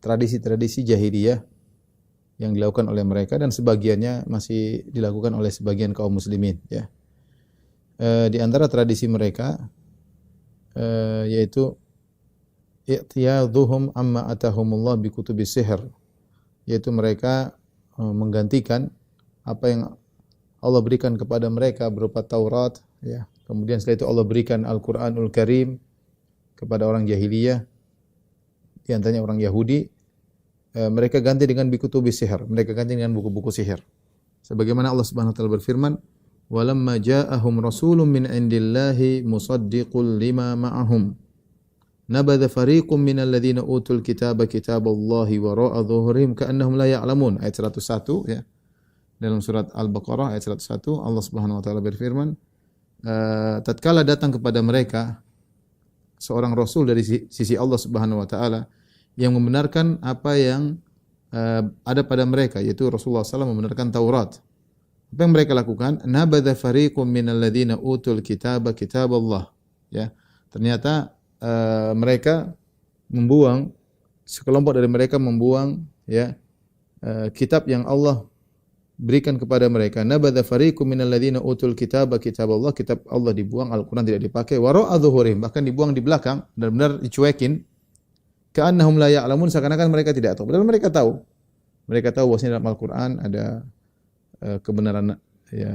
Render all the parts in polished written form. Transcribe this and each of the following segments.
tradisi-tradisi jahiliyah yang dilakukan oleh mereka dan sebagiannya masih dilakukan oleh sebagian kaum muslimin ya. Di antara tradisi mereka yaitu i'tiyaduhum amma atahumullah bi kutubis sihr, yaitu mereka menggantikan apa yang Allah berikan kepada mereka berupa Taurat ya. Kemudian setelah itu Allah berikan Al-Qur'anul Karim kepada orang jahiliyah, di antaranya orang Yahudi, mereka ganti dengan bikutubis sihir, mereka ganti dengan buku-buku sihir. Sebagaimana Allah Subhanahu wa taala berfirman, "Walamma ja'ahum rasulun min indillahi musaddiqul lima ma'ahum, nabadha fariqum minal ladzina utul kitaba kitaballahi wara'a dhuhurihim ka'annahum la ya'lamun." Ayat 101 ya. Dalam surat Al-Baqarah ayat 101 Allah Subhanahu wa taala berfirman, tatkala datang kepada mereka seorang rasul dari sisi Allah Subhanahu wa taala yang membenarkan apa yang ada pada mereka, yaitu Rasulullah SAW membenarkan Taurat. Apa yang mereka lakukan? Nabadha fariqum minal ladzina utul kitaba kitaballah. Ya. Ternyata mereka membuang, sekelompok dari mereka membuang ya kitab yang Allah berikan kepada mereka. Nabadha fariqum minal ladzina utul kitaba kitaballah, kitab Allah dibuang, Al-Qur'an tidak dipakai. Wara'a dhuhurihim, bahkan dibuang di belakang, benar-benar dicuekin. Ka'annahum la ya'lamun, seakan-akan mereka tidak tahu. Padahal mereka tahu. Mereka tahu bahwasanya dalam Al-Qur'an ada kebenaran ya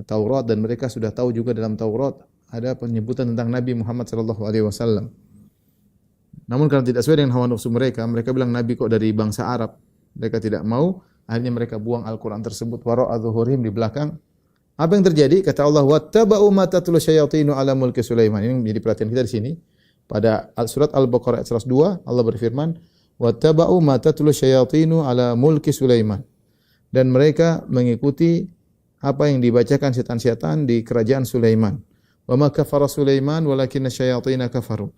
Taurat, dan mereka sudah tahu juga dalam Taurat ada penyebutan tentang Nabi Muhammad sallallahu alaihi wasallam. Namun karena tidak sesuai dengan hawa nafsu mereka, mereka bilang Nabi kok dari bangsa Arab. Mereka tidak mau. Akhirnya mereka buang Al-Quran tersebut, wara'a dhuhurihim, di belakang. Apa yang terjadi? Kata Allah, wattaba'u ma tatlu syayatinu ala mulki Sulaiman. Ini menjadi perhatian kita di sini. Pada surat Al-Baqarah ayat 102, Allah berfirman, wattaba'u ma tatlu syayatinu ala mulki Sulaiman. Dan mereka mengikuti apa yang dibacakan setan-setan di kerajaan Sulaiman. Wa ma kafara Sulaiman walakinna syayatina kafaru.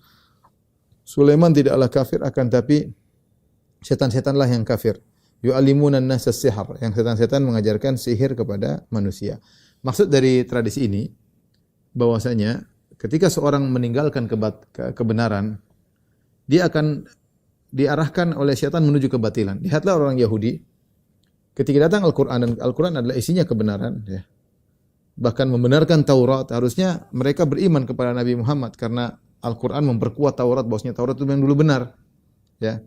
Sulaiman tidaklah kafir, akan tapi setan-setanlah yang kafir. Yu'allimuna an-nasa as-sihr, yang setan-setan mengajarkan sihir kepada manusia. Maksud dari tradisi ini bahwasanya ketika seorang meninggalkan kebenaran, dia akan diarahkan oleh setan menuju kebatilan. Lihatlah orang Yahudi ketika datang Al-Qur'an, dan Al-Qur'an adalah isinya kebenaran ya. Bahkan membenarkan Taurat, harusnya mereka beriman kepada Nabi Muhammad karena Al-Qur'an memperkuat Taurat, bahwasanya Taurat itu yang dulu benar. Ya.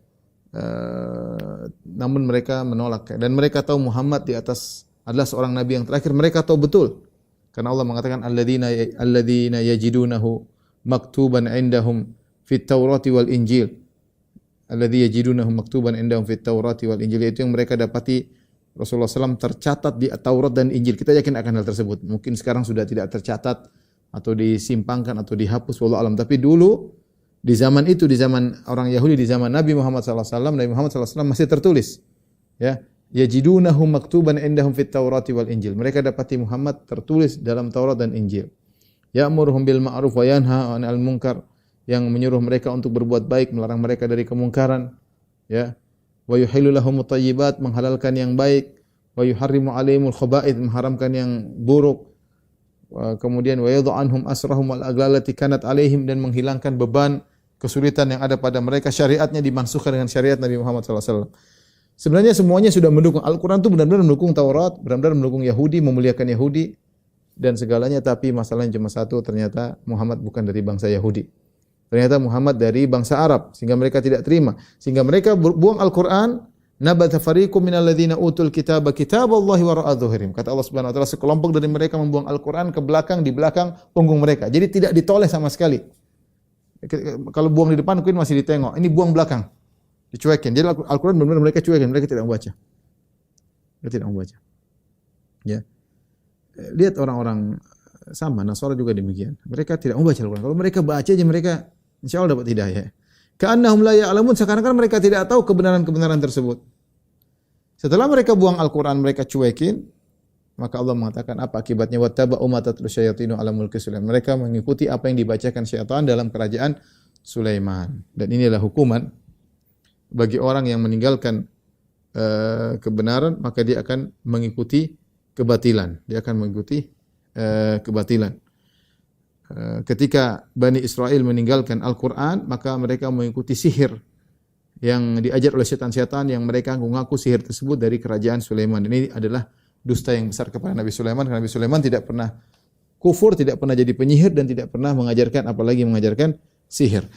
Namun mereka menolak, dan mereka tahu Muhammad di atas adalah seorang nabi yang terakhir. Mereka tahu betul karena Allah mengatakan alladzina yajidunahu maktuban indahum fit Taurati wal Injil. Alladzi yajidunahu maktuban indahum fit Taurati wal Injil, itu yang mereka dapati Rasulullah SAW tercatat di Taurat dan Injil. Kita yakin akan hal tersebut. Mungkin sekarang sudah tidak tercatat atau disimpangkan atau dihapus, wallahu alam. Tapi dulu di zaman itu, di zaman orang Yahudi, di zaman Nabi Muhammad SAW, Nabi Muhammad SAW masih tertulis. Ya, yajidunahu maktuban indahum fit Taurati wal Injil. Mereka dapati Muhammad tertulis dalam Taurat dan Injil. Ya'muruhum bil ma'ruf wa yanha 'anil munkar, yang menyuruh mereka untuk berbuat baik, melarang mereka dari kemungkaran. Ya, wa yuhillu lahumut thayyibat, menghalalkan yang baik, wa yuharrimu 'alaihimul khaba'ith, mengharamkan yang buruk. Kemudian wa yadhu anhum asrahum wal aglalati kanat 'alaihim, dan menghilangkan beban kesulitan yang ada pada mereka. Syariatnya dimansuhkan dengan syariat Nabi Muhammad SAW. Sebenarnya semuanya sudah mendukung. Al-Quran itu benar-benar mendukung Taurat, benar-benar mendukung Yahudi, memuliakan Yahudi dan segalanya. Tapi masalahnya cuma satu, ternyata Muhammad bukan dari bangsa Yahudi. Ternyata Muhammad dari bangsa Arab, sehingga mereka tidak terima. Sehingga mereka buang Al-Quran. Nabatha fariqum minal ladzina utul kitaba kitaballahi wara'a dhuhurihim. Kata Allah Subhanahu wa taala, sekelompok dari mereka membuang Al-Quran ke belakang, di belakang punggung mereka. Jadi tidak ditoleh sama sekali. Kalau buang di depan mungkin masih ditengok. Ini buang belakang, dicuekin. Jadi Al-Quran benar-benar mereka cuekin, mereka tidak membaca. Mereka tidak membaca. Ya. Lihat orang-orang sama, Nasara juga demikian. Mereka tidak membaca Al-Quran. Kalau mereka baca aja, mereka insyaallah dapat hidayah. Ka'annahum la ya'lamun, seakan-akan mereka tidak tahu kebenaran-kebenaran tersebut. Setelah mereka buang Al-Quran, mereka cuekin, maka Allah mengatakan apa akibatnya? Wattaba'u ma tatlu syayatinu ala mulki Sulaiman. Mereka mengikuti apa yang dibacakan syaitan dalam kerajaan Sulaiman. Dan inilah hukuman bagi orang yang meninggalkan kebenaran, maka dia akan mengikuti kebatilan. Dia akan mengikuti kebatilan. Ketika Bani Israel meninggalkan Al-Quran, maka mereka mengikuti sihir. yang diajar oleh setan-setan yang mereka mengaku sihir tersebut dari kerajaan Sulaiman. Ini adalah dusta yang besar kepada Nabi Sulaiman karena Nabi Sulaiman tidak pernah kufur, tidak pernah jadi penyihir dan tidak pernah mengajarkan apalagi mengajarkan sihir.